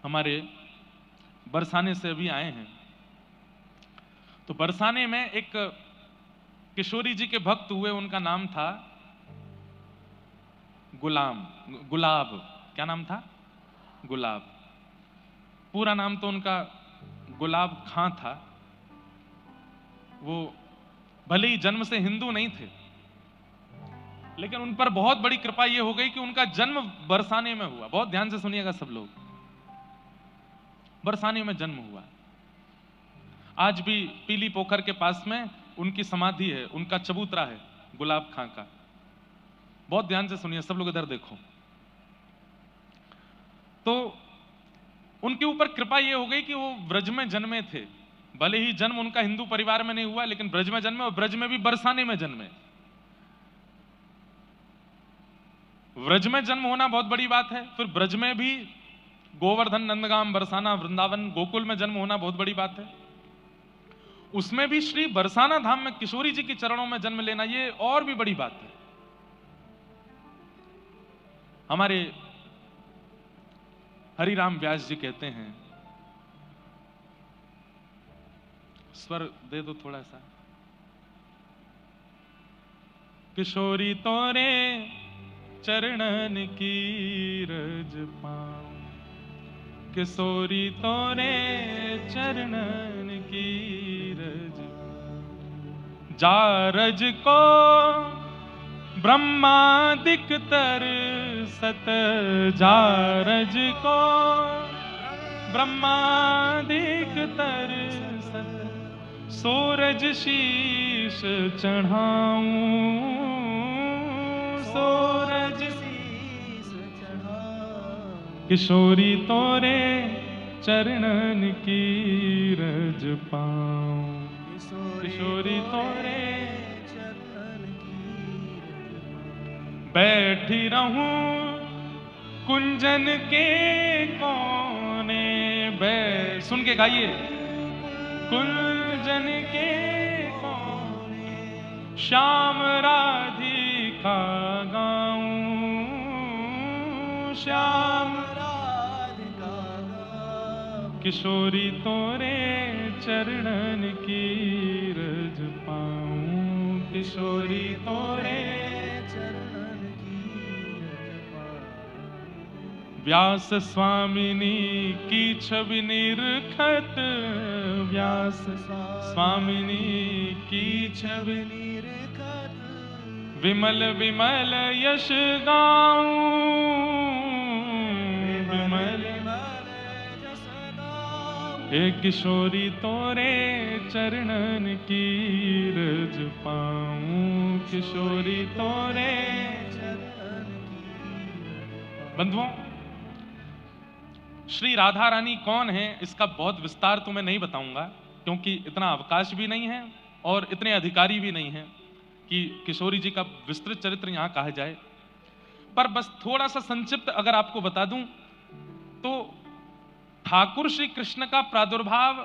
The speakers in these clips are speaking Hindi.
हमारे बरसाने से अभी आए हैं। तो बरसाने में एक किशोरी जी के भक्त हुए, उनका नाम था गुलाब। क्या नाम था? गुलाब। पूरा नाम तो उनका गुलाब खां था। वो भले ही जन्म से हिंदू नहीं थे, लेकिन उन पर बहुत बड़ी कृपा ये हो गई कि उनका जन्म बरसाने में हुआ। बहुत ध्यान से सुनिएगा सब लोग, बरसाने में जन्म हुआ। आज भी पीली पोखर के पास में उनकी समाधि है, उनका चबूतरा है गुलाब खां का। बहुत ध्यान से सुनिए सब लोग, इधर देखो। तो उनके ऊपर कृपा यह हो गई कि वो ब्रज में जन्मे थे। भले ही जन्म उनका हिंदू परिवार में नहीं हुआ, लेकिन ब्रज में जन्मे, और ब्रज में भी बरसाने में जन्मे। ब्रज में जन्म होना बहुत बड़ी बात है, फिर ब्रज में भी गोवर्धन, नंदगाम, बरसाना, वृंदावन, गोकुल में जन्म होना बहुत बड़ी बात है। उसमें भी श्री बरसाना धाम में किशोरी जी के चरणों में जन्म लेना, ये और भी बड़ी बात है। हमारे हरिराम व्यास जी कहते हैं, स्वर दे दो थोड़ा सा। किशोरी तोरे चरणन की रज पाऊं, किशोरी तोरे चरणन की रज, जारज को ब्रह्मादिक तर सत, जारज को ब्रह्मादिक तर सत, सूरज शीश चढ़ाऊं, सूरज शीश चढ़ाऊं, किशोरी तोरे चरणन की रज पाऊं, किशोरी तोरे चरणन की रज पाऊं, बैठी रहूं कुंजन के कोने, सुन के गाइए, कुंजन के कोने, श्याम राधिका गाऊं, श्याम राधिका गाऊं, किशोरी तोरे चरणन की रज पाऊं, किशोरी तोरे चरणन की रज पाऊं, व्यास स्वामिनी की छवि निरखत, व्यास स्वामिनी की छवि निरखत, विमल विमल यश गाऊं, विमल यश गाऊं, हे किशोरी तोरे चरणन की रज पाऊं, किशोरी तोरे चरणन की। बंधुओं, श्री राधा रानी कौन है इसका बहुत विस्तार तो मैं नहीं बताऊंगा, क्योंकि इतना अवकाश भी नहीं है और इतने अधिकारी भी नहीं है कि किशोरी जी का विस्तृत चरित्र यहां कहा जाए। पर बस थोड़ा सा संक्षिप्त अगर आपको बता दूं तो ठाकुर श्री कृष्ण का प्रादुर्भाव,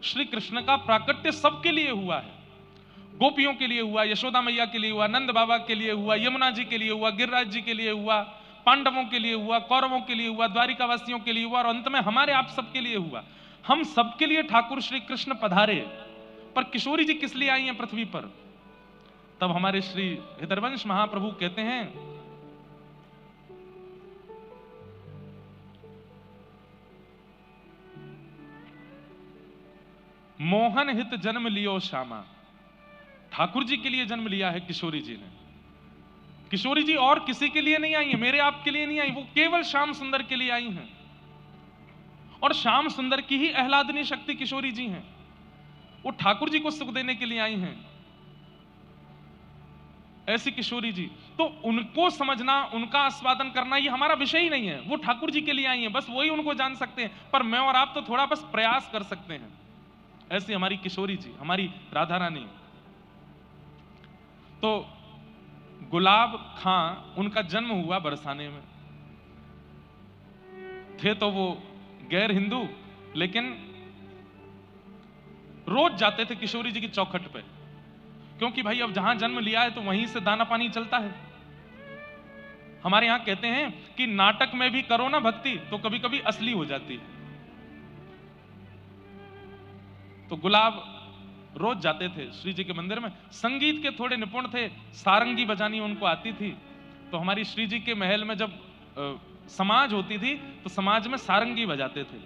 श्री कृष्ण का प्राकट्य सबके लिए हुआ है। गोपियों के लिए हुआ, यशोदा मैया के लिए हुआ, नंद बाबा के लिए हुआ, यमुना जी के लिए हुआ, गिरिराज जी के लिए हुआ, पांडवों के लिए हुआ, कौरवों के लिए हुआ, द्वारिका वासियों के लिए हुआ, और अंत में हमारे आप सबके लिए हुआ। हम सबके लिए ठाकुर श्री कृष्ण पधारे। पर किशोरी जी किस लिए आई हैं पृथ्वी पर? तब हमारे श्री हृदयवंश महाप्रभु कहते हैं, मोहन हित जन्म लियो श्यामा। ठाकुर जी के लिए जन्म लिया है किशोरी जी ने। किशोरी जी और किसी के लिए नहीं आई है, मेरे आपके लिए नहीं आई, वो केवल श्याम सुंदर के लिए आई हैं। और श्याम सुंदर की ही आह्लादनी शक्ति किशोरी जी हैं। वो ठाकुर जी को सुख देने के लिए आई हैं, ऐसी किशोरी जी। तो उनको समझना, उनका आस्वादन करना ये हमारा विषय ही नहीं है। वो ठाकुर जी के लिए आई हैं, बस वही उनको जान सकते हैं। पर मैं और आप तो थोड़ा बस प्रयास कर सकते हैं। ऐसी हमारी किशोरी जी, हमारी राधा रानी। तो गुलाब खां, उनका जन्म हुआ बरसाने में। थे तो वो गैर हिंदू, लेकिन रोज जाते थे किशोरी जी की चौखट पे, क्योंकि भाई अब जहां जन्म लिया है तो वहीं से दाना पानी चलता है। हमारे यहां कहते हैं कि नाटक में भी करो ना भक्ति तो कभी कभी असली हो जाती है। तो गुलाब रोज जाते थे श्री जी के मंदिर में, संगीत के थोड़े निपुण थे, सारंगी बजानी उनको आती थी। तो हमारी श्री जी के महल में जब समाज होती थी तो समाज में सारंगी बजाते थे,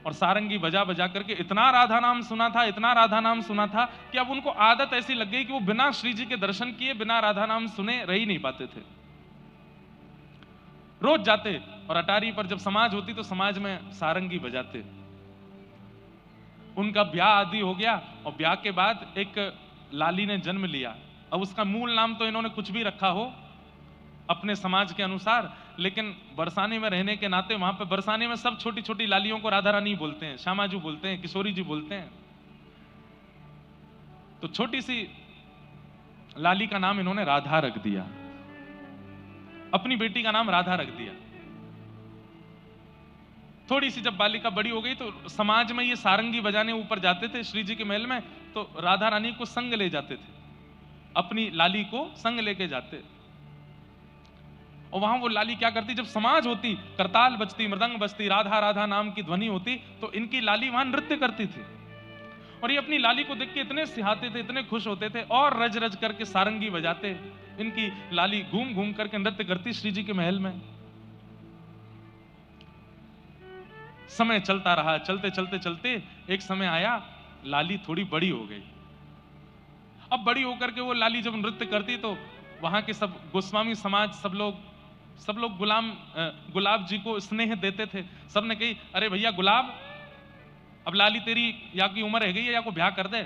और सारंगी बजा बजा करके इतना राधा नाम सुना था, इतना राधा नाम सुना था कि अब उनको आदत ऐसी लग गई कि वो बिना श्री जी के दर्शन किए, बिना राधा नाम सुने रह ही नहीं पाते थे। रोज जाते और अटारी पर जब समाज होती तो समाज में सारंगी बजाते। उनका ब्याह आदि हो गया और ब्याह के बाद एक लाली ने जन्म लिया। अब उसका मूल नाम तो इन्होंने कुछ भी रखा हो अपने समाज के अनुसार, लेकिन बरसाने में रहने के नाते वहां पे बरसाने में सब छोटी छोटी लालियों को राधा रानी बोलते हैं, श्यामाजू बोलते हैं, किशोरी जी बोलते हैं। तो छोटी सी लाली का नाम इन्होंने राधा रख दिया, अपनी बेटी का नाम राधा रख दिया। थोड़ी सी जब बालिका बड़ी हो गई तो समाज में ये सारंगी बजाने ऊपर जाते थे श्री जी के महल में, तो राधा रानी को संग ले जाते थे, अपनी लाली को संग लेके जाते। और वहां वो लाली क्या करती, जब समाज होती, करताल बजती, मृदंग बजती, राधा राधा नाम की ध्वनि होती, तो इनकी लाली वहां नृत्य करती थी। और ये अपनी लाली को देख के इतने सिहाते थे, इतने खुश होते थे, और रज रज करके सारंगी बजाते। इनकी लाली घूम घूम करके नृत्य करती श्री जी के महल में। समय चलता रहा, चलते चलते चलते एक समय आया, लाली थोड़ी बड़ी हो गई। अब बड़ी होकर के वो लाली जब नृत्य करती तो वहां के सब गोस्वामी समाज, सब लोग गुलाब जी को स्नेह देते थे। सबने कही, अरे भैया गुलाब, अब लाली तेरी या की उम्र है गई है, या को ब्याह कर दे।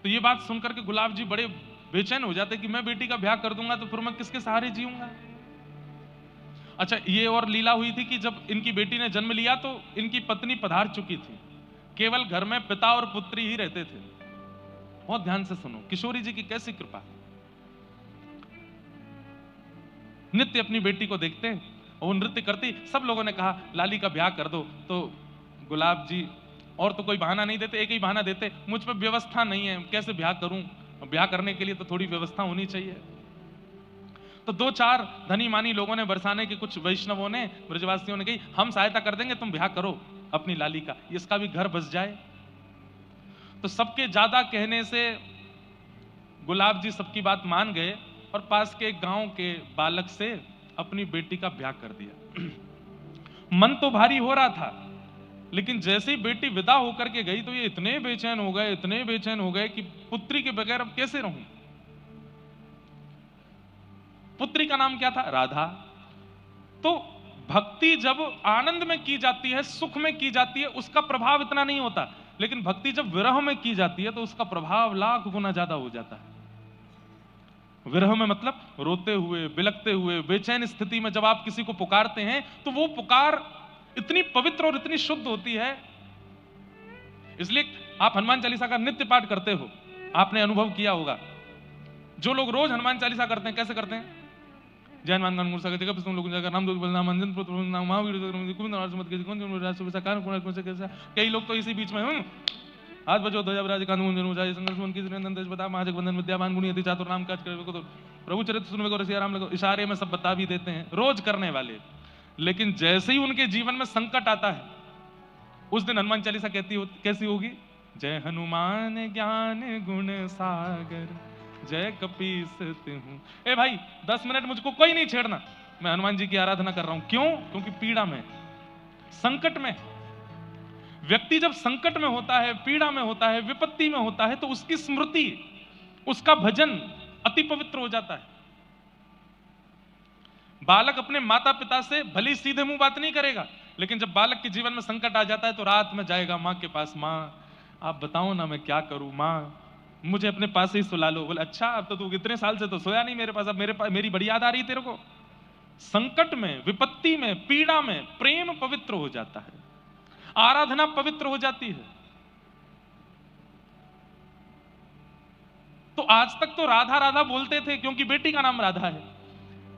तो ये बात सुनकर के गुलाब जी बड़े बेचैन हो जाते कि मैं बेटी का ब्याह कर दूंगा तो फिर मैं किसके सहारे जीऊंगा। अच्छा, ये और लीला हुई थी कि जब इनकी बेटी ने जन्म लिया तो इनकी पत्नी पधार चुकी थी, केवल घर में पिता और पुत्री ही रहते थे। बहुत ध्यान से सुनो, किशोरी जी की कैसी कृपा। नित्य अपनी बेटी को देखते और वो नृत्य करती। सब लोगों ने कहा लाली का ब्याह कर दो, तो गुलाब जी और तो कोई बहाना नहीं देते, एक ही बहाना देते, मुझ पर व्यवस्था नहीं है, कैसे ब्याह करूं, ब्याह करने के लिए तो थोड़ी व्यवस्था होनी चाहिए। तो दो चार धनी मानी लोगों ने, बरसाने के कुछ वैष्णवों ने, ब्रजवासियों ने कही, हम सहायता कर देंगे, तुम ब्याह करो अपनी लाली का, इसका भी घर बस जाए। तो सबके ज्यादा कहने से गुलाब जी सबकी बात मान गए और पास के एक गांव के बालक से अपनी बेटी का ब्याह कर दिया। मन तो भारी हो रहा था, लेकिन जैसे ही बेटी विदा होकर के गई तो ये इतने बेचैन हो गए, इतने बेचैन हो गए कि पुत्री के बगैर अब कैसे रहूं। पुत्री का नाम क्या था? राधा। तो भक्ति जब आनंद में की जाती है, सुख में की जाती है, उसका प्रभाव इतना नहीं होता, लेकिन भक्ति जब विरह में की जाती है तो उसका प्रभाव लाख गुना ज्यादा हो जाता है। विरह में मतलब रोते हुए, बिलखते हुए, बेचैन स्थिति में जब आप किसी को पुकारते हैं तो वो पुकार इतनी पवित्र और इतनी शुद्ध होती है। इसलिए आप हनुमान चालीसा का नित्य पाठ करते हो, आपने अनुभव किया होगा। जो लोग रोज हनुमान चालीसा करते हैं, कैसे करते हैं? जय हनुमान ज्ञान गुण सागर जगत प्रसन्न लोक उजागर नाम दुर्ग बलनाम अंजन पुत्र नाम महावीर गोविंद नाम के कौन राष्ट्र साकार कोण से कैसा। कई लोग तो इसी बीच में हाथ बजो ध्वजा विराज कांध गुंजन उजाए संघर्ष मन की नंदन देश बता महाजग बंधन विद्यावान गुणी अति चातुर नाम काज करे को तो प्रभु चरित्र सुनवे को रसिया राम लगो। इशारे में सब बता भी देते हैं रोज करने वाले, लेकिन जैसे ही उनके जीवन में संकट आता है उस दिन हनुमान चालीसा कैसी होगी? जय हनुमान ज्ञान गुण सागर जय कपीस तिहु। ए भाई 10 मिनट मुझको कोई नहीं छेड़ना, मैं हनुमान जी की आराधना कर रहा हूं। क्यों? क्योंकि पीड़ा में, संकट में, व्यक्ति जब संकट में होता है, पीड़ा में होता है, विपत्ति में होता है, तो उसकी स्मृति, उसका भजन अति पवित्र हो जाता है। बालक अपने माता पिता से भले सीधे मुंह बात नहीं करेगा, लेकिन जब बालक के जीवन में संकट आ जाता है तो रात में जाएगा मां के पास, मां आप बताओ ना मैं क्या करूं, मां मुझे अपने पास ही सुला लो। बोले अच्छा, अब तो तू इतने साल से तो सोया नहीं मेरे पास, अब मेरी बड़ी याद आ रही तेरे को। संकट में, विपत्ति में, पीड़ा में प्रेम पवित्र हो जाता है, आराधना पवित्र हो जाती है। तो आज तक तो राधा राधा बोलते थे क्योंकि बेटी का नाम राधा है,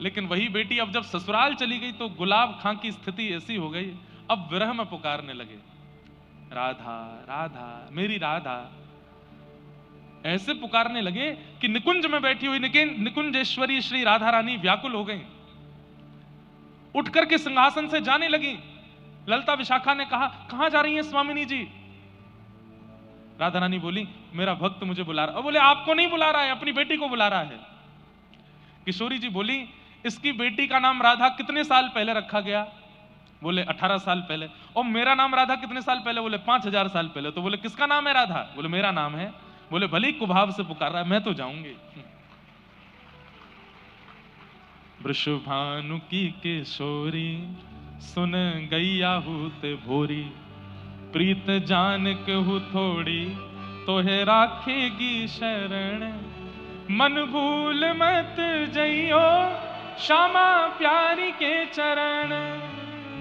लेकिन वही बेटी अब जब ससुराल चली गई तो गुलाब खां की स्थिति ऐसी हो गई, अब विरह में पुकारने लगे, राधा राधा मेरी राधा। ऐसे पुकारने लगे कि निकुंज में बैठी हुई निकुंजेश्वरी श्री राधा रानी व्याकुल हो गई, उठ करके सिंहासन से जाने लगी। ललिता विशाखा ने कहा, कहां जा रही हैं स्वामिनी जी? राधा रानी बोली, मेरा भक्त मुझे बुला रहा है। बोले, आपको नहीं बुला रहा है, अपनी बेटी को बुला रहा है। किशोरी जी बोली, इसकी बेटी का नाम राधा कितने साल पहले रखा गया? बोले 18 साल पहले। और मेरा नाम राधा कितने साल पहले? बोले 5000 साल पहले। तो बोले, किसका नाम है राधा? बोले, मेरा नाम है। बोले, भले कुभाव से पुकार रहा है, मैं तो जाऊंगी। वृषभानु की किशोरी सुन गई आहूत भोरी, प्रीत जान कहू थोड़ी तोहे राखेगी शरण। मन भूल मत जइयो श्यामा प्यारी के चरण,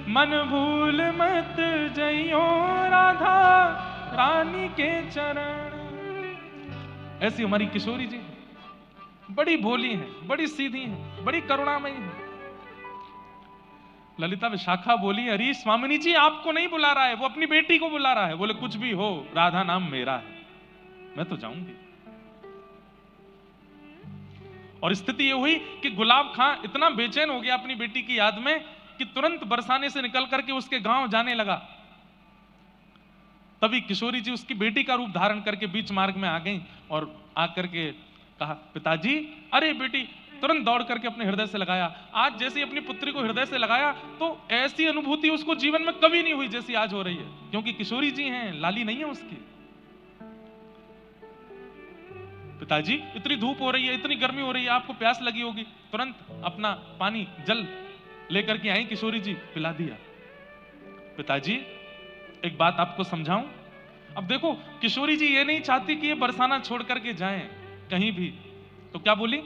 मन भूल मत जइयो राधा रानी के चरण। ऐसी हमारी किशोरी जी बड़ी भोली हैं, बड़ी सीधी हैं, बड़ी करुणामयी हैं। ललिता विशाखा बोली, अरे स्वामिनी जी आपको नहीं बुला रहा है, वो अपनी बेटी को बुला रहा है। बोले, कुछ भी हो, राधा नाम मेरा है, मैं तो जाऊंगी। और स्थिति ये हुई कि गुलाब खां इतना बेचैन हो गया अपनी बेटी की याद में कि तुरंत बरसाने से निकल करके उसके गांव जाने लगा। तभी किशोरी जी उसकी बेटी का रूप धारण करके बीच मार्ग में आ गई और आकर के कहा, पिताजी। अरे बेटी तुरंत दौड़ करके अपने हृदय से लगाया। आज जैसे अपनी पुत्री को हृदय से लगाया तो ऐसी अनुभूति उसको जीवन में कभी नहीं हुई जैसी आज हो रही है, क्योंकि किशोरी जी हैं, लाली नहीं है उसकी। पिताजी इतनी धूप हो रही है, इतनी गर्मी हो रही है, आपको प्यास लगी होगी, तुरंत अपना पानी जल लेकर के आई किशोरी जी, पिला दिया। पिताजी एक बात आपको समझाऊं। अब देखो किशोरी जी ये नहीं चाहती कि ये बरसाना छोड़ करके जाएं कहीं भी, तो क्या बोली,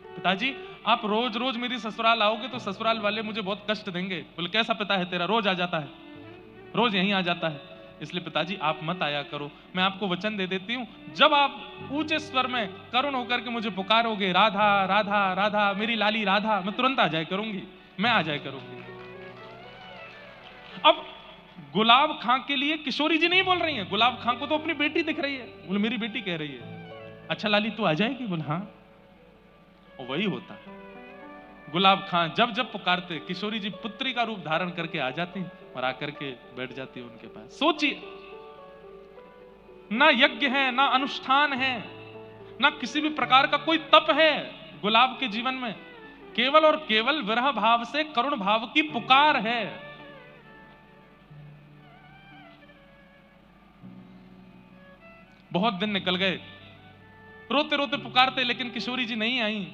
पिताजी आप रोज रोज मेरी ससुराल आओगे तो ससुराल वाले मुझे बहुत कष्ट देंगे। बोले, कैसा पिता है तेरा, रोज आ जाता है, रोज यहीं आ जाता है, इसलिए पिताजी आप मत आया करो। मैं आपको वचन दे देती हूं, जब आप ऊंचे स्वर में करुण होकर के मुझे पुकारोगे, राधा राधा राधा मेरी लाली राधा, मैं तुरंत आ जाया करूंगी, मैं आ जाया करूंगी। अब गुलाब खां के लिए किशोरी जी नहीं बोल रही हैं, गुलाब खां को तो अपनी बेटी दिख रही है। बोले, मेरी बेटी कह रही है, अच्छा लाली तू आ जाएगी? बोले, हाँ। और वही होता, गुलाब खां जब जब पुकारते किशोरी जी पुत्री का रूप धारण करके आ जाती और आकर के बैठ जाती उनके पास। सोचिए, ना यज्ञ है, ना अनुष्ठान है, ना किसी भी प्रकार का कोई तप है गुलाब के जीवन में, केवल और केवल विरह भाव से करुण भाव की पुकार है। बहुत दिन निकल गए, रोते रोते पुकारते, लेकिन किशोरी जी नहीं आई।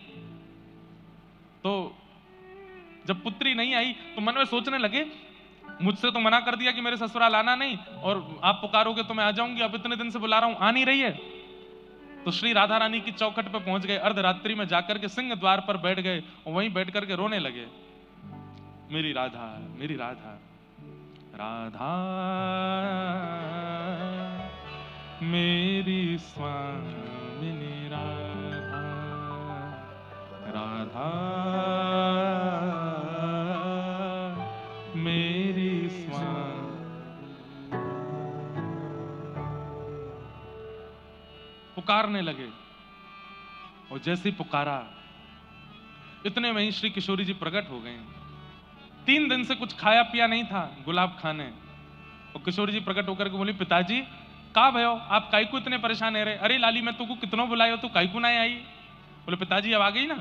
तो जब पुत्री नहीं आई तो मन में सोचने लगे, मुझसे तो मना कर दिया कि मेरे ससुराल आना नहीं, और आप पुकारोगे तो मैं आ जाऊंगी, अब इतने दिन से बुला रहा हूं, आ नहीं रही है। तो श्री राधा रानी की चौखट पर पहुंच गए, अर्धरात्रि में जाकर के सिंह द्वार पर बैठ गए और वहीं बैठ करके रोने लगे, मेरी राधा, मेरी राधा, राधा मेरी स्वामिनी राधा, राधा मेरी स्वामी। पुकारने लगे और जैसे ही पुकारा इतने में ही श्री किशोरी जी प्रकट हो गए। 3 दिन से कुछ खाया पिया नहीं था गुलाब खां ने, और किशोरी जी प्रकट होकर के बोली, पिताजी का भयो, आप काई को इतने परेशान है रहे? अरे लाली मैं तुमको कितनों बुलायो, तू काई को ना आई? बोले, पिताजी अब आ गई ना।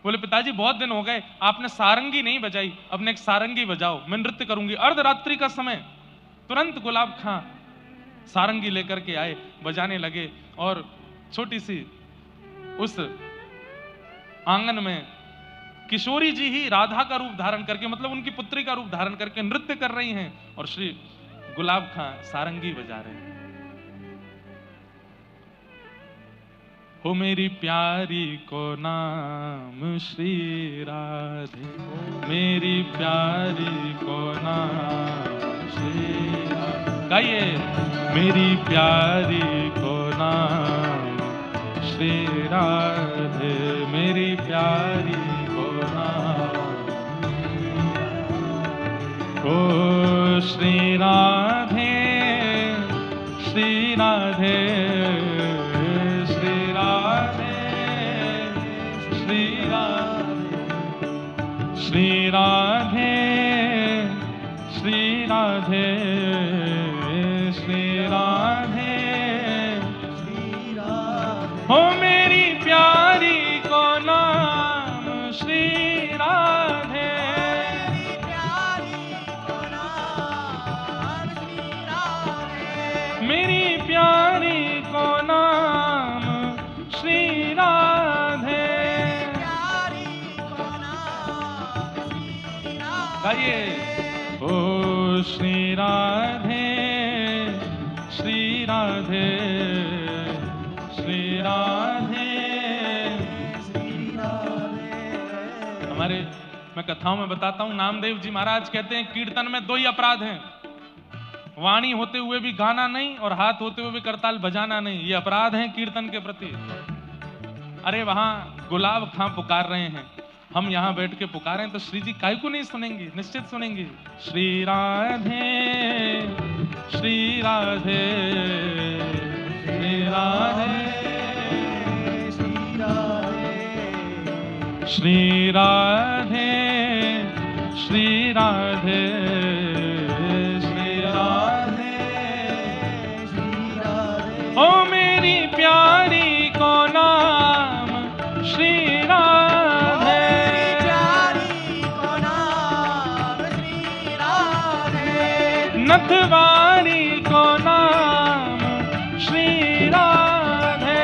बोले, पिताजी बहुत दिन हो गए आपने सारंगी नहीं बजाई, अब ने एक सारंगी बजाओ, मैं नृत्य करूंगी। अर्धरात्रि का समय, तुरंत गुलाब खां सारंगी लेकर के आए, बजाने लगे, और छोटी सी उस आंगन में किशोरी जी ही राधा का रूप धारण करके, मतलब उनकी पुत्री का रूप धारण करके नृत्य कर रही हैं, और श्री गुलाब खां सारंगी बजा रहे हैं। हो मेरी प्यारी को नाम श्री राधे, मेरी प्यारी को नाम श्री राधे, गाइए, मेरी प्यारी को नाम श्री राधे, मेरी प्यारी को नाम, ओ श्री राधे, श्री राधे श्री राधे श्री राधे श्री राधे हो मेरी प्यारी को नाम श्री राधे मेरी प्यारी को नाम श्री राधे गाइए ओ श्री राधे श्री राधे श्री राधे हमारे मैं कथाओं में बताता हूं, नामदेव जी महाराज कहते हैं कीर्तन में दो ही अपराध हैं, वाणी होते हुए भी गाना नहीं और हाथ होते हुए भी करताल बजाना नहीं, ये अपराध हैं कीर्तन के प्रति। अरे वहां गुलाब खां पुकार रहे हैं, हम यहाँ बैठ के पुकारें तो श्री जी काहे को नहीं सुनेंगे, निश्चित सुनेंगे। श्री राधे श्री राधे श्री राधे श्री राधे श्री राधे श्री राधे ओ मेरी प्यारी को नाम श्री राधे नथवारी को नाम श्री राधे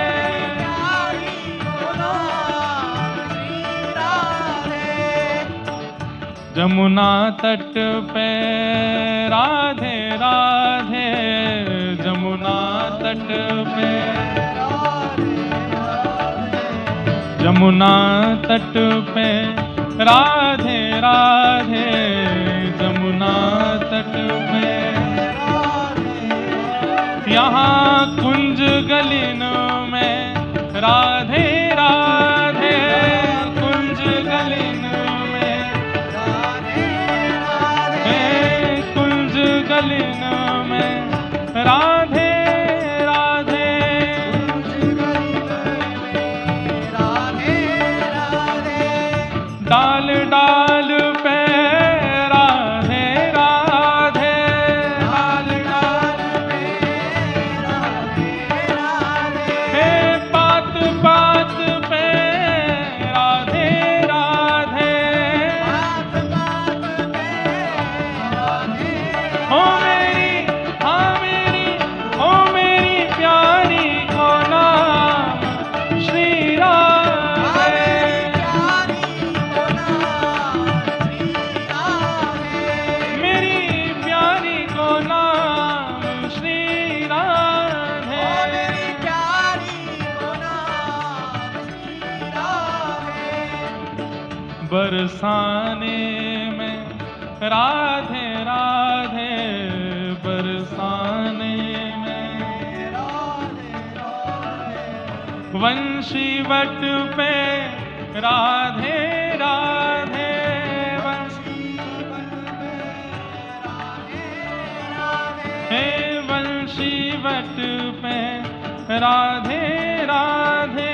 जमुना तट पे राधे राधे जमुना तट पे जमुना तट पे राधे राधे जमुना तट पे यहाँ कुंज गलिन में राधे राधे कुंज गलिन में कुंज गलिन में राधे डाल डाल पे राधे राधे डाल डाल पे पात पात पे राधे राधे ओ मेरी हाँ मेरी ओ मेरी प्यारी को नाम श्री बरसाने में राधे राधे बरसाने में वंशी वट पे राधे राधे हे वंशी वट पे राधे राधे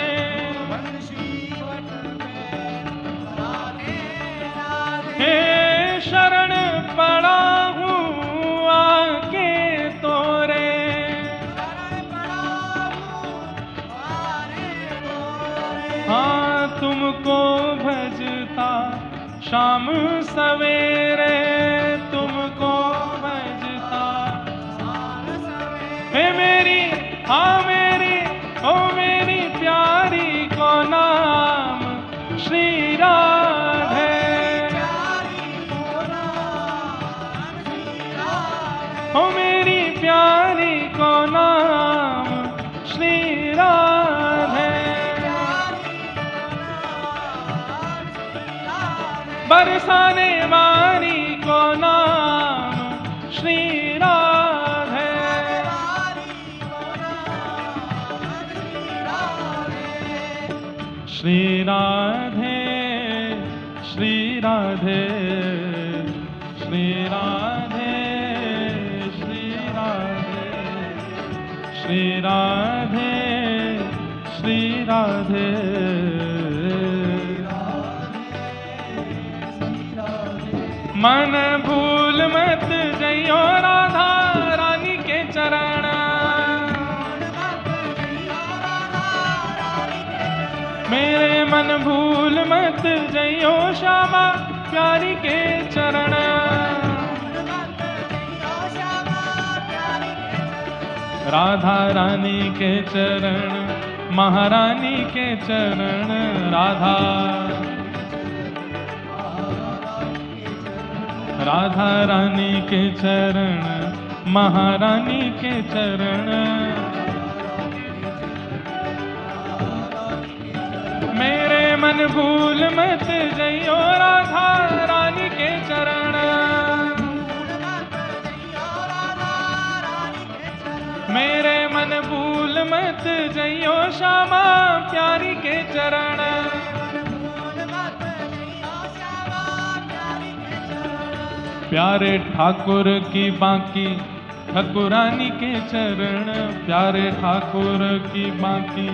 हे शरण पड़ा हूँ आके तोरे हाँ तुमको भजता शाम सवेरे तुमको भजता हे मेरी हाँ मेरी ओ मेरी प्यारी को नाम श्री राधे ओ मेरी प्यारी को नाम श्री राधे बरसाने वाली को नाम श्री राधे श्री राधे श्री राधे श्री राधे श्री राधे श्री राधे मन भूल मत जइयो राधा रानी के चरण। मेरे मन भूल मत जइयो श्यामा प्यारी के चरण। राधा रानी के चरण, महारानी के चरण। राधा राधा रानी के चरण, महारानी के चरण। मेरे मन भूल मत जइयो राधा रानी के चरण। मेरे मन भूल मत जइयो श्यामा प्यारी के चरण। प्यारे ठाकुर की बांकी ठकुरानी के चरण। प्यारे ठाकुर की बांकी,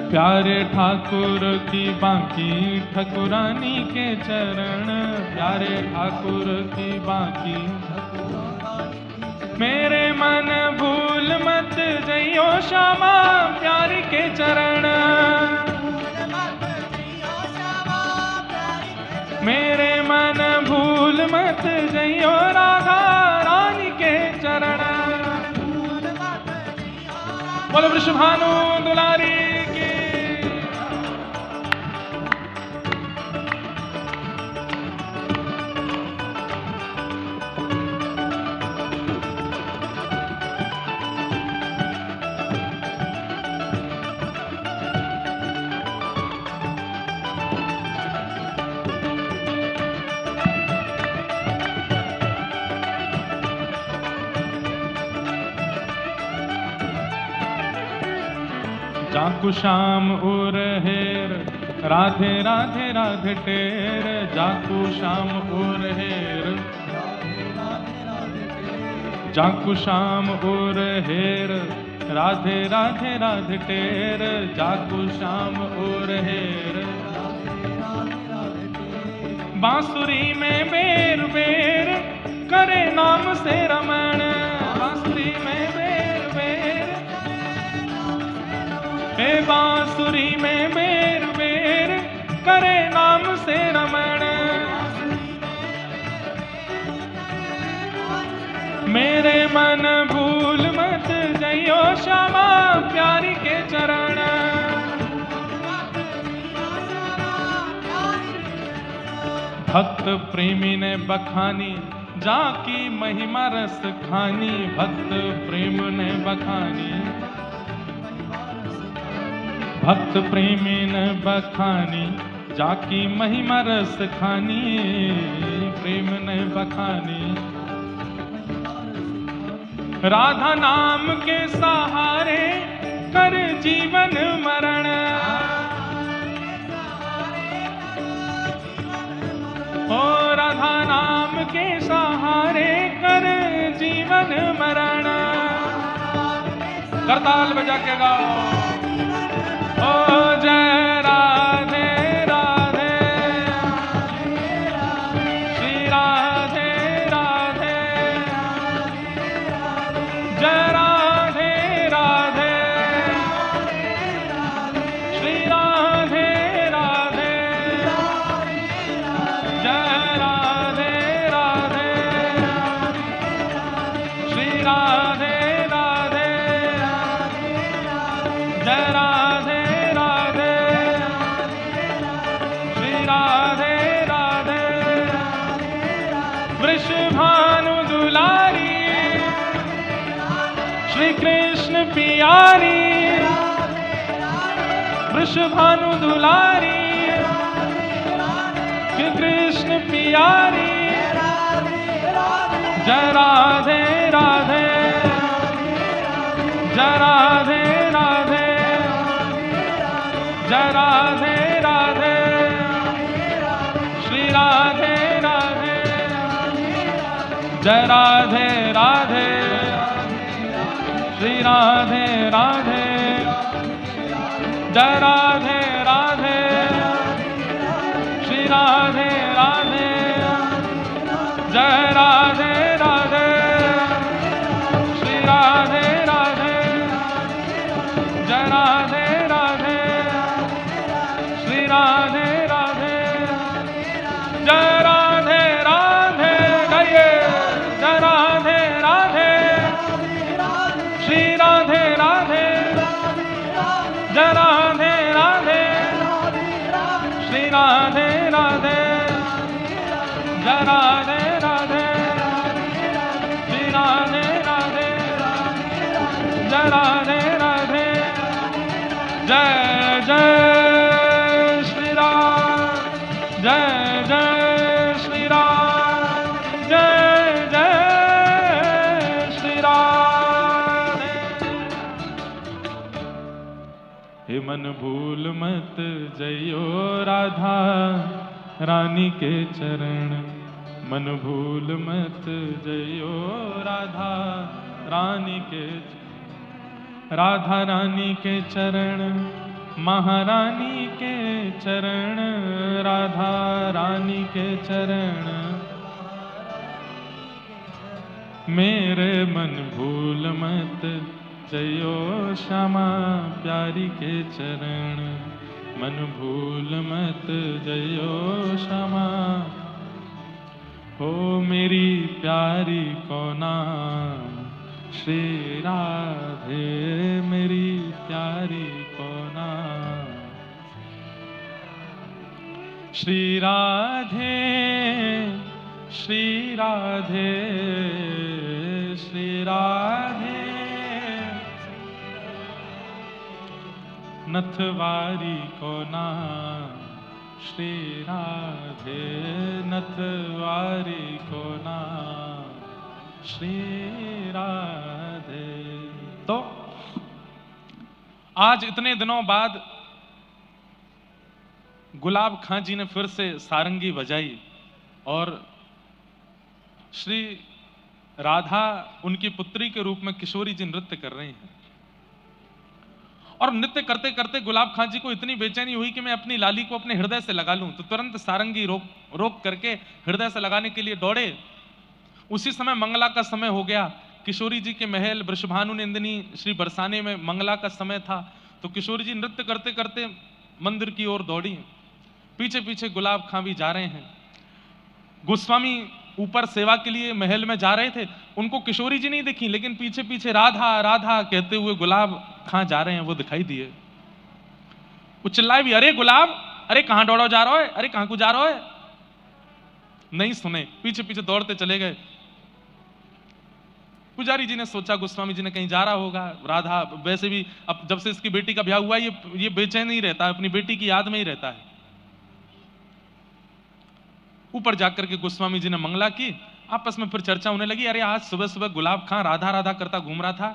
प्यारे ठाकुर की बांकी ठकुरानी के चरण। प्यारे ठाकुर की बांकी। मेरे मन भूल मत जइयो श्यामा प्यारी के चरण। मेरे मन भूल मत जइयो राधा रानी के चरण। बोलो वृषभानु दुलारी की। जाकू श्याम उर हेर राधे राधे राधे टेर। जाकू श्याम उर हेर, जाकू श्याम उर हेर राधे राधे राधे टेर। जाकू श्याम उर हेर। बांसुरी में बेर बेर करे नाम से रमण। बांसुरी में बेर बेर, हे बांसुरी में बेर बेर करे नाम से रमण। मेरे मन भूल मत जइयो श्यामा प्यारी के चरण। भक्त प्रेमी ने बखानी जाकी महिमा रस खानी। भक्त प्रेम ने बखानी, भक्त प्रेमी ने बखानी जाकी महिमा रस खानी। प्रेम ने बखानी। राधा नाम के सहारे कर जीवन मरण। ओ राधा नाम के सहारे कर जीवन मरण। करताल बजा के गाओ। ओ जय राधे राधे, श्री राधे राधे, जय राधे राधे, श्री राधे राधे, जय राधे राधे, श्री राधे राधे, जय राधे वृषभानु दुलारी, श्री कृष्ण प्यारी। वृषभानु दुलारी, श्री कृष्ण प्यारी। जय राधे राधे, जय राधे राधे, जय राधे राधे, श्री राधे राधे, जय राधे राधे, श्री राधे राधे, जय राधे राधे, श्री राधे राधे। राधे राधे, जय राधे राधे, गाइए जय राधे राधे, श्री राधे राधे, जय राधे राधे, श्री राधे राधे, जय राधे राधे, श्री राधे राधे, जय राधे राधे, जय जय श्री राम, जय जय श्री राम, जय जय श्री राम। हे मन भूल मत जइयो राधा रानी के चरण, मन भूल मत जइयो राधा रानी के, राधा रानी के चरण, महारानी के चरण, राधा रानी के चरण, मेरे मन भूल मत जइयो श्यामा प्यारी के चरण, मन भूल मत जइयो श्यामा, हो मेरी प्यारी को नाम श्री राधे, मेरी प्यारी को नाम श्री राधे, श्री राधे, श्री राधे, नथवारी को नाम श्री राधे, नथवारी को नाम श्री राधे। तो आज इतने दिनों बाद गुलाब खां जी ने फिर से सारंगी बजाई और श्री राधा उनकी पुत्री के रूप में किशोरी जी नृत्य कर रही हैं। और नृत्य करते करते गुलाब खां जी को इतनी बेचैनी हुई कि मैं अपनी लाली को अपने हृदय से लगा लूं, तो तुरंत सारंगी रोक करके हृदय से लगाने के लिए दौड़े। उसी समय मंगला का समय हो गया। किशोरी जी के महल वृषभानु नंदिनी श्री बरसाने में मंगला का समय था। तो किशोरी जी नृत्य करते करते मंदिर की ओर दौड़ी। पीछे पीछे गुलाब खां भी जा रहे हैं। गोस्वामी ऊपर सेवा के लिए महल में जा रहे थे, उनको किशोरी जी नहीं दिखी, लेकिन पीछे पीछे राधा राधा कहते हुए गुलाब खां जा रहे हैं, वो दिखाई दिए। वो चिल्लाए भी, अरे गुलाब, अरे कहां दौड़ो जा रहा है, अरे कहां को जा रहा है। नहीं सुने, पीछे पीछे दौड़ते चले गए। पुजारी जी ने सोचा गोस्वामी जी ने कहीं जा रहा होगा। राधा वैसे भी अब जब से इसकी बेटी का ब्याह हुआ ये बेचैन नहीं रहता है, अपनी बेटी की याद में ही रहता है। ऊपर जाकर के गोस्वामी जी ने मंगला की। आपस में फिर चर्चा होने लगी, अरे आज सुबह सुबह गुलाब खां राधा राधा करता घूम रहा था,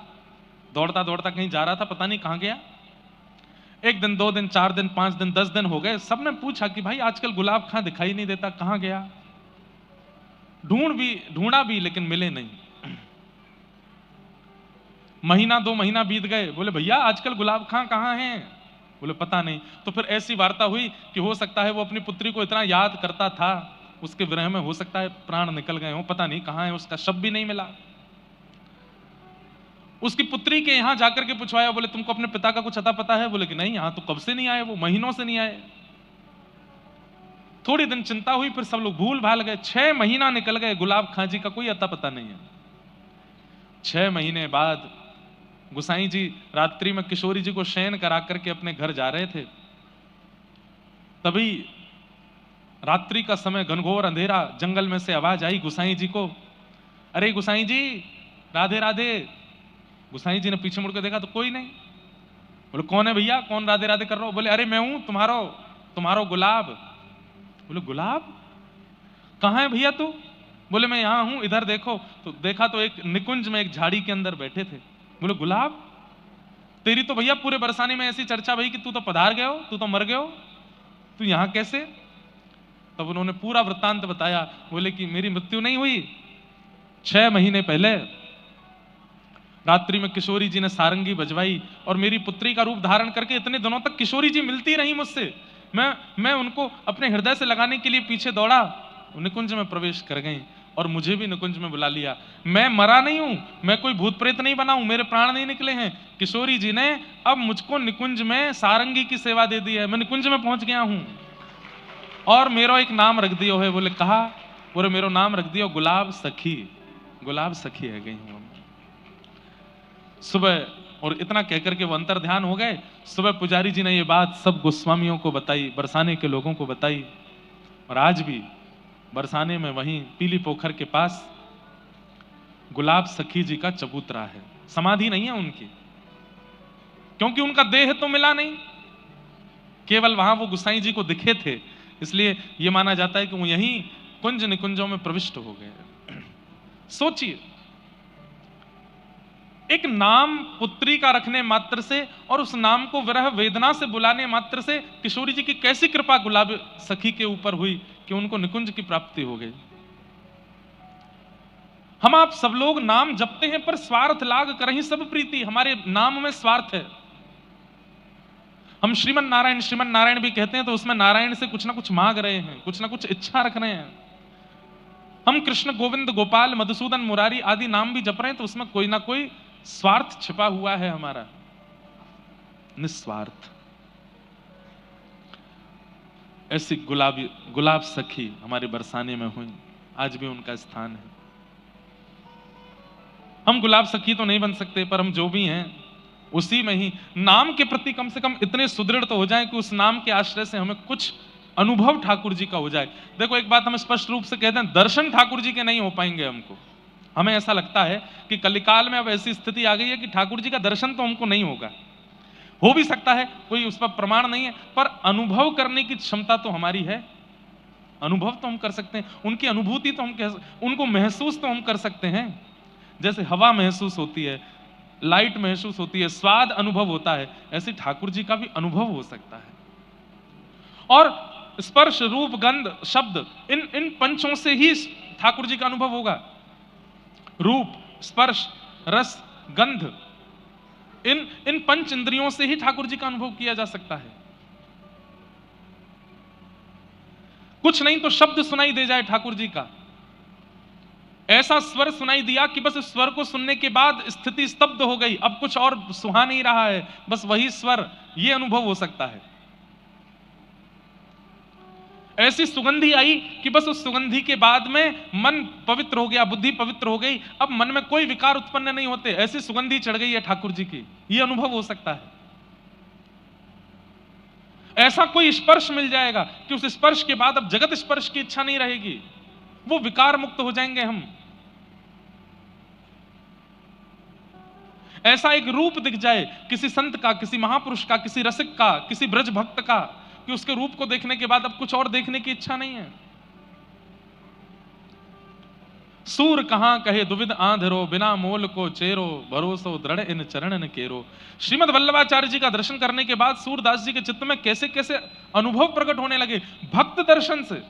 दौड़ता दौड़ता कहीं जा रहा था, पता नहीं कहां गया। 1 दिन 2 दिन 4 दिन 5 दिन 10 दिन हो गए। सबने पूछा कि भाई आजकल गुलाब खां दिखाई नहीं देता, कहां गया। ढूंढा भी लेकिन मिले नहीं। महीना 2 महीना बीत गए। बोले भैया आजकल गुलाब खां कहां हैं। बोले पता नहीं। तो फिर ऐसी वार्ता हुई कि हो सकता है वो अपनी पुत्री को इतना याद करता था, उसके विरह में हो सकता है प्राण निकल गए हो, पता नहीं कहां है, उसका शव भी नहीं मिला। उसकी पुत्री के यहां जाकर के पूछवाया। बोले तुमको अपने पिता का कुछ अता पता है। बोले कि नहीं, यहां तो कब से नहीं आए, वो महीनों से नहीं आए। थोड़ी दिन चिंता हुई, फिर सब लोग भूल भाल गए। 6 महीना निकल गए, गुलाब खां जी का कोई अता पता नहीं है। 6 महीने बाद गुसाई जी रात्रि में किशोरी जी को शयन करा करके अपने घर जा रहे थे। तभी रात्रि का समय, घनघोर अंधेरा, जंगल में से आवाज आई गुसाई जी को, अरे गुसाई जी राधे राधे। गुसाई जी ने पीछे मुड़ के देखा तो कोई नहीं। बोले कौन है भैया, कौन राधे राधे कर रहा हो। बोले अरे मैं हूं तुम्हारो गुलाब। बोले गुलाब, कहां है भैया तू। बोले मैं यहां हूं, इधर देखो। तो देखा तो एक निकुंज में एक झाड़ी के अंदर बैठे थे। बोले गुलाब, तेरी तो भैया पूरे बरसाने में ऐसी चर्चा भई कि तू तो पधार गए हो, तू तो मर गए हो, तू यहां कैसे। तब उन्होंने पूरा वृत्तांत बताया। बोले कि मेरी मृत्यु नहीं हुई, 6 महीने पहले रात्रि में किशोरी जी ने सारंगी बजवाई और मेरी पुत्री का रूप धारण करके इतने दिनों तक किशोरी जी मिलती रही मुझसे। मैं उनको अपने हृदय से लगाने के लिए पीछे दौड़ा, निकुंज में प्रवेश कर गई और मुझे भी निकुंज में बुला लिया। मैं मरा नहीं हूं, मैं कोई भूत प्रेत नहीं बना हूं, मेरे प्राण नहीं निकले हैं। किशोरी जी ने अब मुझको निकुंज में सारंगी की सेवा दे दी है, मैं निकुंज में पहुंच गया हूं और मेरा एक नाम रख दियो है। बोले कहा, बोले मेरो नाम रख दियो गुलाब सखी, गुलाब सखी है गई हूं। सुबह और इतना कहकर के वो अंतर ध्यान हो गए। सुबह पुजारी जी ने ये बात सब गोस्वामियों को बताई, बरसाने के लोगों को बताई। और आज भी बरसाने में वहीं पीली पोखर के पास गुलाब सखी जी का चबूतरा है। समाधि नहीं है उनकी, क्योंकि उनका देह तो मिला नहीं, केवल वहां वो गुसाई जी को दिखे थे, इसलिए यह माना जाता है कि वो यहीं कुंज निकुंजों में प्रविष्ट हो गए। सोचिए, एक नाम पुत्री का रखने मात्र से और उस नाम को विरह वेदना से बुलाने मात्र से किशोरी जी की कैसी कृपा गुलाब सखी के ऊपर हुई कि उनको निकुंज की प्राप्ति हो गई। हम आप सब लोग नाम जपते हैं पर स्वार्थ लाग करहीं सब प्रीति, हमारे नाम में स्वार्थ है। हम श्रीमन नारायण भी कहते हैं तो उसमें नारायण से कुछ ना कुछ मांग रहे हैं, कुछ ना कुछ इच्छा रख रहे हैं। हम कृष्ण गोविंद गोपाल मधुसूदन मुरारी आदि नाम भी जप रहे हैं तो उसमें कोई ना कोई स्वार्थ छिपा हुआ है हमारा, निस्वार्थ। ऐसी गुलाब सखी हमारे बरसाने में हुई, आज भी उनका स्थान है। हम गुलाब सखी तो नहीं बन सकते, पर हम जो भी हैं उसी में ही नाम के प्रति कम से कम इतने सुदृढ़ तो हो जाएं कि उस नाम के आश्रय से हमें कुछ अनुभव ठाकुर जी का हो जाए। देखो, एक बात हम स्पष्ट रूप से कहते हैं, दर्शन ठाकुर जी के नहीं हो पाएंगे हमको। हमें ऐसा लगता है कि कलिकाल में अब ऐसी स्थिति आ गई है कि ठाकुर जी का दर्शन तो हमको नहीं होगा। हो भी सकता है, कोई उस पर प्रमाण नहीं है, पर अनुभव करने की क्षमता तो हमारी है। अनुभव तो हम कर सकते हैं, उनकी अनुभूति तो हम उनको महसूस तो हम कर सकते हैं। जैसे हवा महसूस होती है, लाइट महसूस होती है, स्वाद अनुभव होता है, ऐसे ठाकुर जी का भी अनुभव हो सकता है। और स्पर्श रूप गंध शब्द, इन पंचों से ही ठाकुर जी का अनुभव होगा। रूप स्पर्श रस गंध, इन पंच इंद्रियों से ही ठाकुर जी का अनुभव किया जा सकता है। कुछ नहीं तो शब्द सुनाई दे जाए ठाकुर जी का, ऐसा स्वर सुनाई दिया कि बस इस स्वर को सुनने के बाद स्थिति स्तब्ध हो गई, अब कुछ और सुहा नहीं रहा है, बस वही स्वर, ये अनुभव हो सकता है। ऐसी सुगंधी आई कि बस उस सुगंधी के बाद में मन पवित्र हो गया, बुद्धि पवित्र हो गई, अब मन में कोई विकार उत्पन्न नहीं होते, ऐसी सुगंधी चढ़ गई है ठाकुर जी की, ये अनुभव हो सकता है। ऐसा कोई स्पर्श मिल जाएगा कि उस स्पर्श के बाद अब जगत स्पर्श की इच्छा नहीं रहेगी, वो विकार मुक्त हो जाएंगे हम। ऐसा एक रूप दिख जाए किसी संत का, किसी महापुरुष का, किसी रसिक का, किसी ब्रज भक्त का, कि उसके रूप को देखने के बाद अब कुछ और देखने की इच्छा नहीं है। सूर कहां कहे दुविध आंधरो, बिना मोल को चेरो, भरोसो दृढ़ इन चरणन केरो। श्रीमद वल्लभाचार्य जी का दर्शन करने के बाद सूरदास जी के चित्त में कैसे कैसे अनुभव प्रकट होने लगे, भक्त दर्शन से।